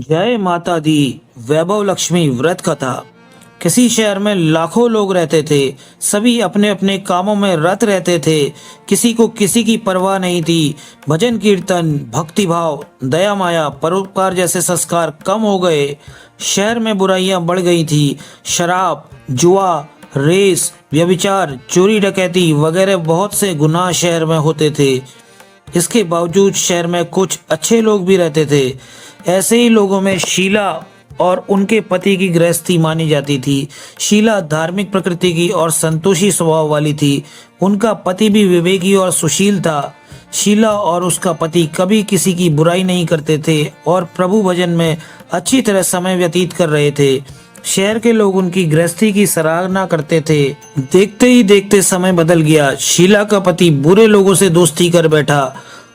जय माता दी। वैभव लक्ष्मी व्रत कथा। किसी शहर में लाखों लोग रहते थे। सभी अपने अपने कामों में रत रहते थे। किसी को किसी की परवाह नहीं थी। भजन कीर्तन, भक्ति भाव, दया माया, परोपकार जैसे संस्कार कम हो गए। शहर में बुराइयां बढ़ गई थी। शराब, जुआ, रेस, व्यभिचार, चोरी डकैती वगैरह बहुत से गुनाह शहर में होते थे। इसके बावजूद शहर में कुछ अच्छे लोग भी रहते थे। ऐसे ही लोगों में शीला और उनके पति की गृहस्थी मानी जाती थी। शीला धार्मिक प्रकृति की और संतोषी स्वभाव वाली थी। उनका पति भी विवेकी और सुशील था। शीला और उसका पति कभी किसी की बुराई नहीं करते थे और प्रभु भजन में अच्छी तरह समय व्यतीत कर रहे थे। शहर के लोग उनकी गृहस्थी की सराहना करते थे। देखते ही देखते समय बदल गया। शीला का पति बुरे लोगों से दोस्ती कर बैठा।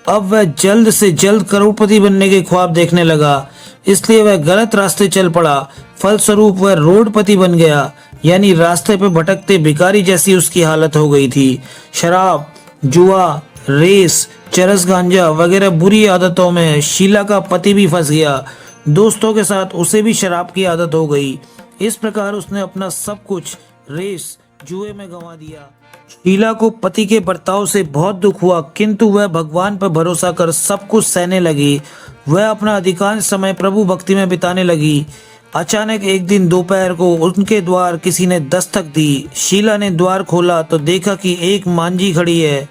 अब वह जल्द से जल्द करोड़पति बनने के ख्वाब देखने लगा, इसलिए वह गलत रास्ते चल पड़ा। फलस्वरूप वह रोडपति बन गया, यानी रास्ते पे भटकते भिखारी जैसी उसकी हालत हो गई थी। शराब, जुआ, रेस, चरस गांजा वगैरह बुरी आदतों में शीला का पति भी फंस गया। दोस्तों के साथ उसे भी शराब की आदत हो गई। इस प्रकार उसने अपना सब कुछ रेस, जुए में गंवा दिया। शीला को पति के बर्ताव से बहुत दुख हुआ, किंतु वह भगवान पर भरोसा कर सब कुछ सहने लगी। वह अपना अधिकांश समय प्रभु भक्ति में बिताने लगी। अचानक एक दिन दोपहर को उनके द्वार किसी ने दस्तक दी। शीला ने द्वार खोला तो देखा कि एक मांझी खड़ी है।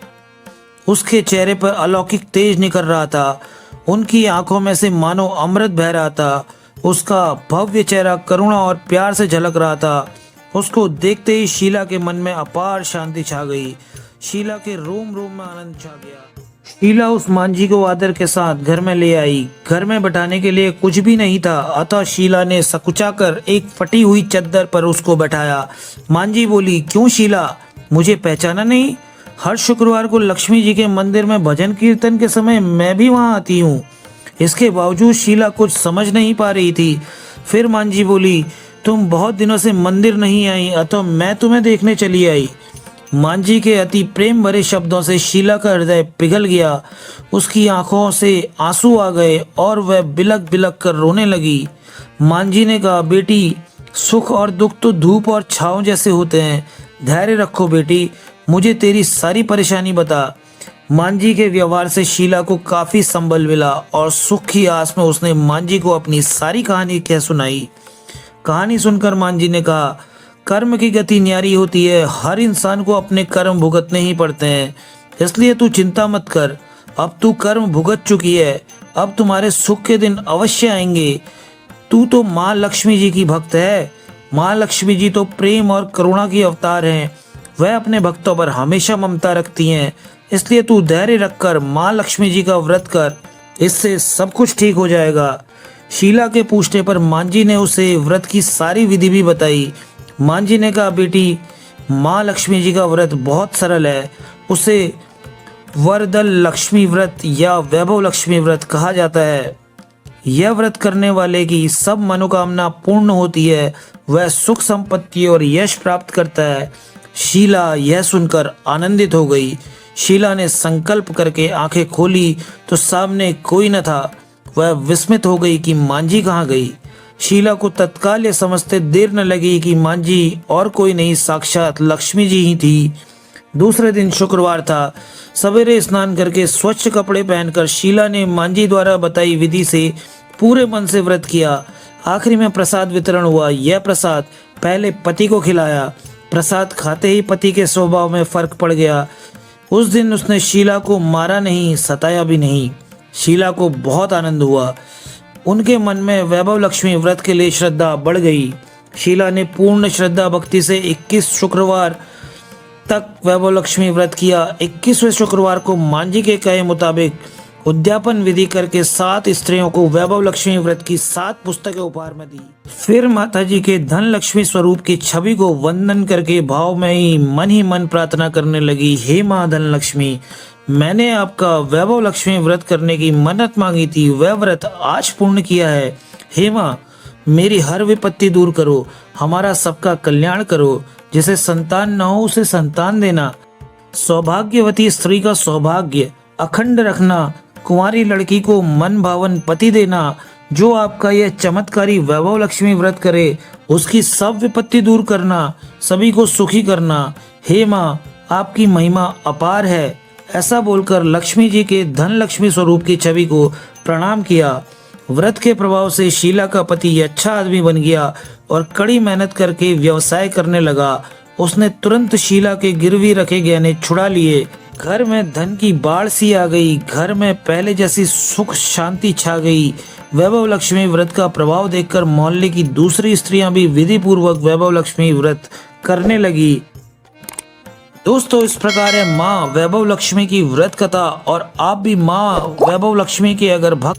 उसके चेहरे पर अलौकिक तेज निकल रहा था। उनकी आंखों में से मानो अमृत बह रहा था। उसका भव्य चेहरा करुणा और प्यार से झलक रहा था। उसको देखते ही शीला के मन में अपार शांति छा गई। शीला के रोम रोम में आनंद छा गया। शीला उस मांझी को आदर के साथ घर में ले आई। घर में बैठाने के लिए कुछ भी नहीं था, अतः शीला ने सकुचाकर एक फटी हुई चद्दर पर उसको बैठाया। मांझी बोली, क्यों शीला, मुझे पहचाना नहीं? हर शुक्रवार को लक्ष्मी जी के मंदिर में भजन कीर्तन के समय मैं भी वहां आती हूँ। इसके बावजूद शीला कुछ समझ नहीं पा रही थी। फिर मांझी बोली, तुम बहुत दिनों से मंदिर नहीं आई, अतः मैं तुम्हें देखने चली आई। मांझी के अति प्रेम भरे शब्दों से शीला का हृदय पिघल गया। उसकी आंखों से आंसू आ गए और वह बिलक बिलक कर रोने लगी। मांझी ने कहा, बेटी, सुख और दुख तो धूप और छांव जैसे होते हैं। धैर्य रखो बेटी, मुझे तेरी सारी परेशानी बता। मांझी के व्यवहार से शीला को काफी संबल मिला और सुख की आस में उसने मांझी को अपनी सारी कहानी कह सुनाई। कहानी सुनकर मांझी ने कहा, कर्म की गति न्यारी होती है। हर इंसान को अपने कर्म भुगतने ही पड़ते हैं, इसलिए तू चिंता मत कर। अब तू कर्म भुगत चुकी है, अब तुम्हारे सुख के दिन अवश्य आएंगे। तू तो माँ लक्ष्मी जी की भक्त है। माँ लक्ष्मी जी तो प्रेम और करुणा की अवतार हैं। वह अपने भक्तों पर हमेशा ममता रखती हैं, इसलिए तू धैर्य रखकर माँ लक्ष्मी जी का व्रत कर, इससे सब कुछ ठीक हो जाएगा। शीला के पूछने पर मांझी ने उसे व्रत की सारी विधि भी बताई। मांझी ने कहा, बेटी, माँ लक्ष्मी जी का व्रत बहुत सरल है। उसे वरदल लक्ष्मी व्रत या वैभव लक्ष्मी व्रत कहा जाता है। यह व्रत करने वाले की सब मनोकामना पूर्ण होती है। वह सुख संपत्ति और यश प्राप्त करता है। शीला यह सुनकर आनंदित हो गई। शीला ने संकल्प करके आंखें खोली तो सामने कोई न था। वह विस्मित हो गई कि मांझी कहाँ गई। शीला को तत्काल यह समझते देर न लगी कि मांझी और कोई नहीं, साक्षात लक्ष्मी जी ही थी। दूसरे दिन शुक्रवार था। सवेरे स्नान करके स्वच्छ कपड़े पहनकर शीला ने मांझी द्वारा बताई विधि से पूरे मन से व्रत किया। आखिरी में प्रसाद वितरण हुआ। यह प्रसाद पहले पति को खिलाया। प्रसाद खाते ही पति के स्वभाव में फर्क पड़ गया। उस दिन उसने शीला को मारा नहीं, सताया भी नहीं। शीला को बहुत आनंद हुआ। उनके मन में वैभव लक्ष्मी व्रत के लिए श्रद्धा बढ़ गई। शीला ने पूर्ण श्रद्धा भक्ति से 21 शुक्रवार तक वैभव लक्ष्मी व्रत किया। 21वें शुक्रवार को मांझी के कहे मुताबिक उद्यापन विधि करके 7 स्त्रियों को वैभव लक्ष्मी व्रत की 7 पुस्तकें उपहार में दी। फिर माताजी के धन लक्ष्मी स्वरूप की छवि को वंदन करके भाव में ही मन प्रार्थना करने लगी, हे माँ धन लक्ष्मी, मैंने आपका वैभव लक्ष्मी व्रत करने की मन्नत मांगी थी, वह व्रत आज पूर्ण किया है। हे माँ, मेरी हर विपत्ति दूर करो, हमारा सबका कल्याण करो। जिसे संतान न हो उसे संतान देना, सौभाग्यवती स्त्री का सौभाग्य अखंड रखना, कुंवारी लड़की को मन भावन पति देना, जो आपका यह चमत्कारी वैभव लक्ष्मी व्रत करे उसकी सब विपत्ति दूर करना, सभी को सुखी करना। हे माँ, आपकी महिमा अपार है। ऐसा बोलकर लक्ष्मी जी के धन लक्ष्मी स्वरूप की छवि को प्रणाम किया। व्रत के प्रभाव से शीला का पति अच्छा आदमी बन गया और कड़ी मेहनत करके व्यवसाय करने लगा। उसने तुरंत शीला के गिरवी रखे गहने छुड़ा लिए। घर में धन की बाढ़ सी आ गई। घर में पहले जैसी सुख शांति छा गई। वैभव लक्ष्मी व्रत का प्रभाव देखकर मोहल्ले की दूसरी स्त्रियां भी विधि पूर्वक वैभव लक्ष्मी व्रत करने लगी। दोस्तों, इस प्रकार है माँ वैभव लक्ष्मी की व्रत कथा। और आप भी माँ वैभव लक्ष्मी के अगर भक्त